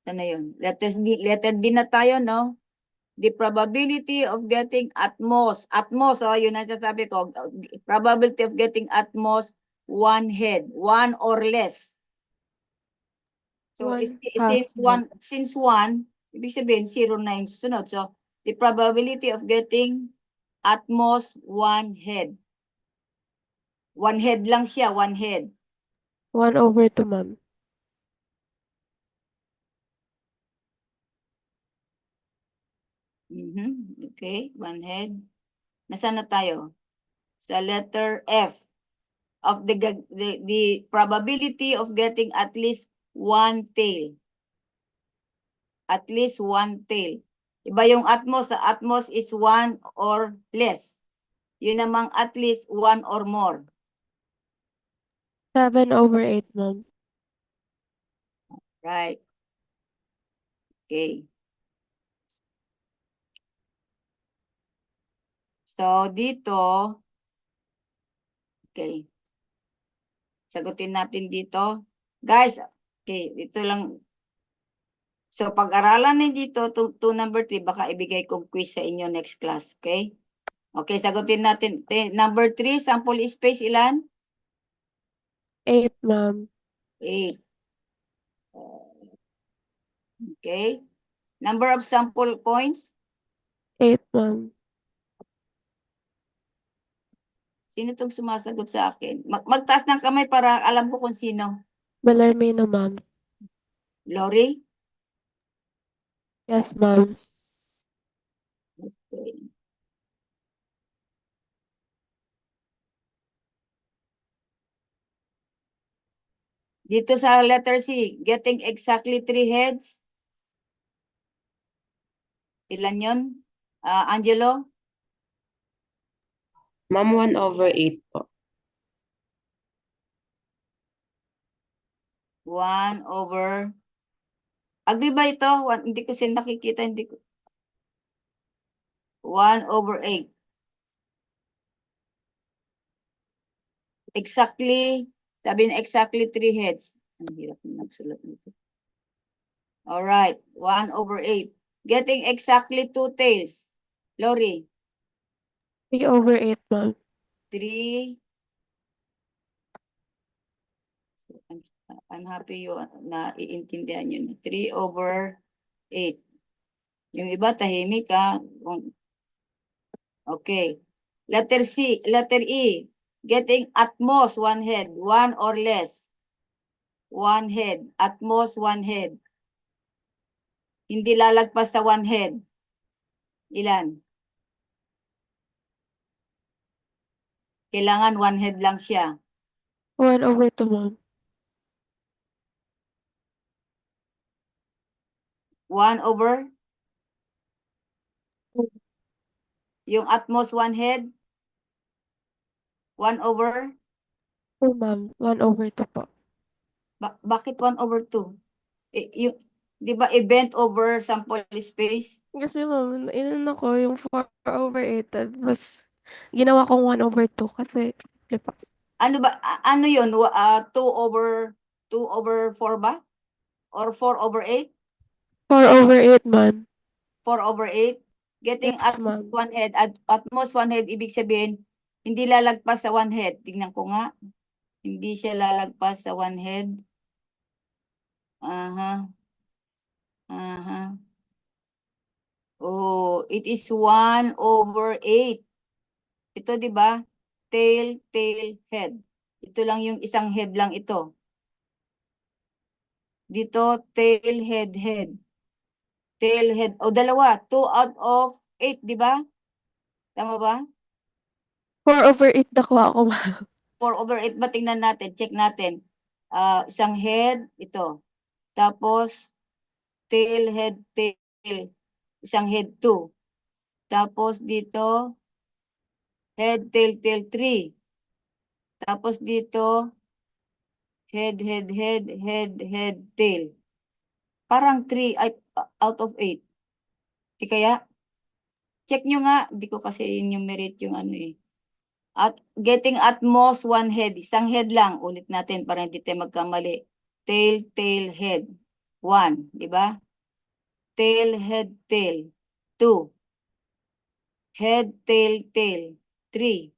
Saan na yun? Letter D na tayo, no? The probability of getting at most, yun ang sasabi ko, probability of getting at most one head, one or less. So, since one, ibig sabihin, 0 na yung susunod. So, the probability of getting at most one head. One head lang siya, one head. 1/2, ma'am. Okay, one head. Nasaan na tayo? Sa letter F. Of the probability of getting at least one tail. At least one tail. Iba yung at most. Sa at most is one or less. Yun namang at least one or more. 7/8, ma'am. Right. Okay. So, dito, okay. Sagutin natin dito. Guys, okay, dito lang. So, pag-aralan niyo dito, to number 3, baka ibigay kong quiz sa inyo next class. Okay? Okay, sagutin natin. Number 3, sample space ilan? 8, ma'am. 8. Okay. Number of sample points? 8, ma'am. Sino itong sumasagot sa akin? Magtaas ng kamay para alam ko kung sino. Bellarmino, ma'am. Lori? Yes, ma'am. Okay. Dito sa letter C, getting exactly 3 heads. Ilan yun? Angelo? Ma'am, 1/8 po. 1/. Agree ba ito? Hindi ko siya nakikita. Hindi ko. 1/8. Exactly. Sabi na exactly 3 heads. Ang hirap na nagsulat nito. Alright. 1/8. Getting exactly 2 tails. Lori? 3/8, ma'am. 3. I'm happy you na iintindihan nyo na. 3/8. Yung iba tahimik ha. Okay. Letter E. Getting at most one head. One or less. One head. At most one head. Hindi lalagpas sa one head. Ilan? Kailangan one head lang siya. 1/2, ma'am. 1/. Yung at most one head? 1/. 2, ma'am. 1/2 po. Bakit 1/2? Di ba i-bent over sample space? Kasi, ma'am, inano ko yung 4/8, tapos ginawa kong 1/2 kasi flip up. Ano ba? Ano yun? 2/4 ba? Or 4/8? 4/8, ma'am. 4/8? Getting Yes, at ma'am. one head. At most one head, ibig sabihin, hindi lalagpas sa one head. Tingnan ko nga. Hindi siya lalagpas sa one head. Aha. Aha. Oh, it is 1/8. Ito, di ba? Tail, head. Ito lang yung isang head lang ito. Dito, tail, head. Tail, head. O, dalawa. 2 out of 8, di ba? Tama ba? 4/8 nakuha ko, ma'am. 4/8 ba? Tingnan natin. Check natin. Isang head, ito. Tapos, tail, head, tail. Isang head, 2. Tapos, dito, head, tail, 3. Tapos, dito, head, tail. Parang 3 out of 8. Di kaya? Check nyo nga. Di ko kasi enumerate yung ano eh. At getting at most one head. Isang head lang. Ulit natin para hindi tayo magkamali. Tail, head. 1, di ba? Tail, head, tail. 2. Head, tail, tail. 3.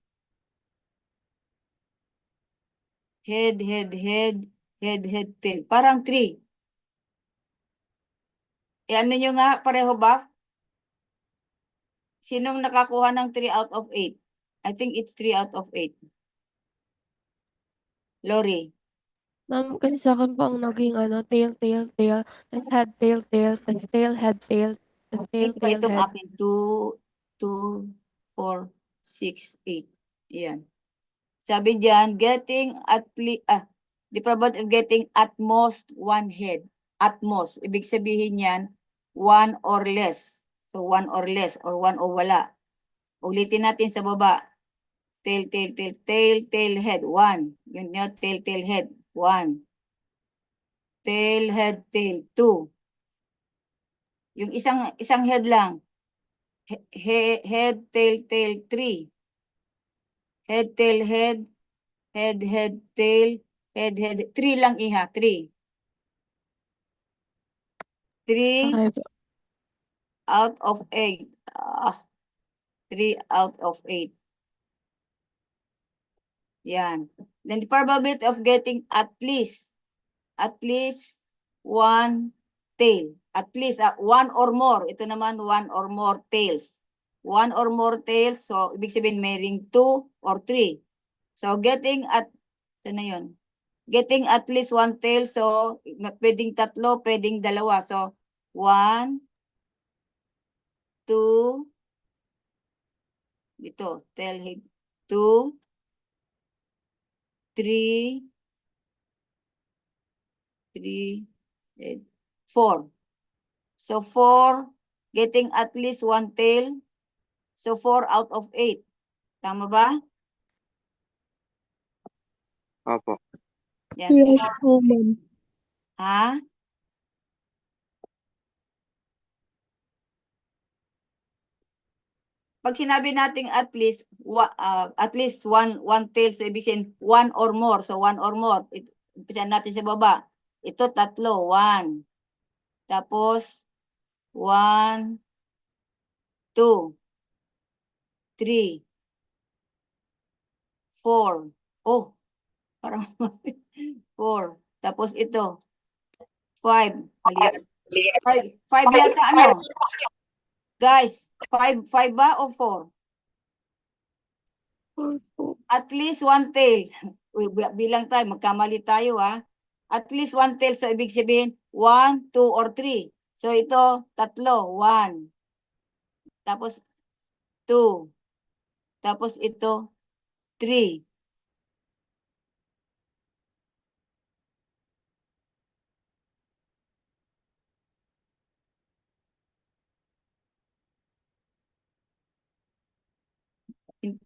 Head, head, head, head, head, tail. Parang 3. E ano nyo nga, pareho ba? Sinong nakakuha ng 3 out of 8? I think it's 3 out of 8. Lori. Ma'am, kasi sa akin po ang naging tail, tail, tail, tas head, tail, tail, tas tail, head, tail, tas tail, Ito, tail, itong head. akin. 2, 2, 4, 6, 8. Ayan. Sabi diyan, getting at least, the probability of getting at most one head. At most. Ibig sabihin yan, 1 or less. So, 1 or less, or 1 o wala. Ulitin natin sa baba. Tail, tail, tail, tail, tail, head. 1. Yun yun, tail, tail, head. 1. Tail, head, tail. 2. Yung isang head lang. Head, tail, tail. 3. Head, tail, head. Head, head, tail. Head, head. 3 lang iha. 3. 3 Okay po. out of 8. 3 out of 8. Yan. Then the probability of getting at least one tail. At least one or more. Ito naman one or more tails. One or more tails. So, ibig sabihin may ring 2 or 3. So, getting at, ito na yun. Getting at least one tail. So, pwedeng tatlo, pwedeng dalawa. So, 1, 2, dito, tail head. 2, 3, 4. So 4, getting at least one tail. So 4 out of 8. Tama ba? Opo. Yan. Yes 4. po, ma'am. Ha? Pag sinabi nating at least one tail, so ibig sabihin one or more. So one or more. Umpisa natin sa baba. Ito tatlo, 1. Tapos 1, 2, 3, 4. Oh, parang 4. Tapos ito 5. Mali. 5 yata ano? Guys, 5 ba o 4? At least one tail. Uy, bilang tayo, magkamali tayo At least one tail. So, ibig sabihin, 1, 2, or 3. So, ito, tatlo. 1. Tapos, 2. Tapos, ito, 3.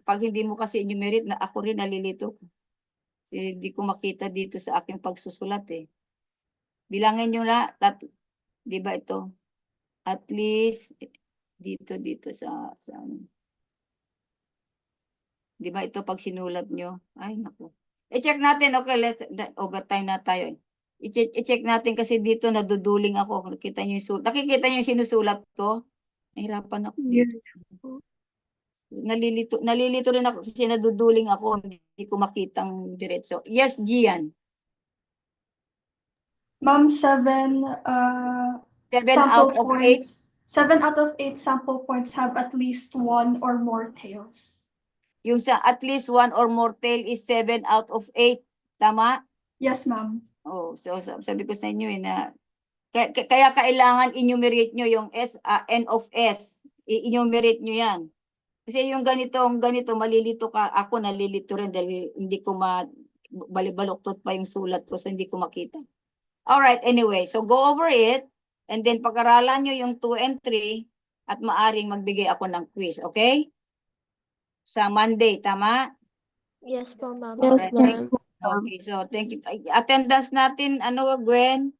Pag hindi mo kasi enumerate, na ako rin nalilito. Hindi ko makita dito sa aking pagsusulat Bilangin nyo na, di ba ito? At least, dito sa di ba ito pag sinulat nyo? Ay, naku. I-check natin, okay, overtime na tayo. I-check natin kasi dito naduduling ako. Nakikita nyo yung sinusulat ko? Nahirapan ako dito. Nalilito rin ako kasi naduduling ako. Hindi ko makitang diretso. Yes, Gian. Ma'am, 7 sample out of 8. points. 7 out of 8 sample points have at least one or more tails. Yung sa at least one or more tail is 7 out of 8. Tama? Yes, ma'am. Oh, so sabi ko sa inyo na kaya kailangan enumerate nyo yung N of S. I-enumerate nyo yan. Kasi yung ganito, malilito ka. Ako nalilito rin dahil hindi ko balibaluktot pa yung sulat ko so hindi ko makita. Alright, anyway. So go over it and then pag-aralan nyo yung 2 and 3 at maaring magbigay ako ng quiz. Okay? Sa Monday, tama? Yes po, ma'am. Yes, Alright. ma'am. Okay, so thank you. Attendance natin, Gwen?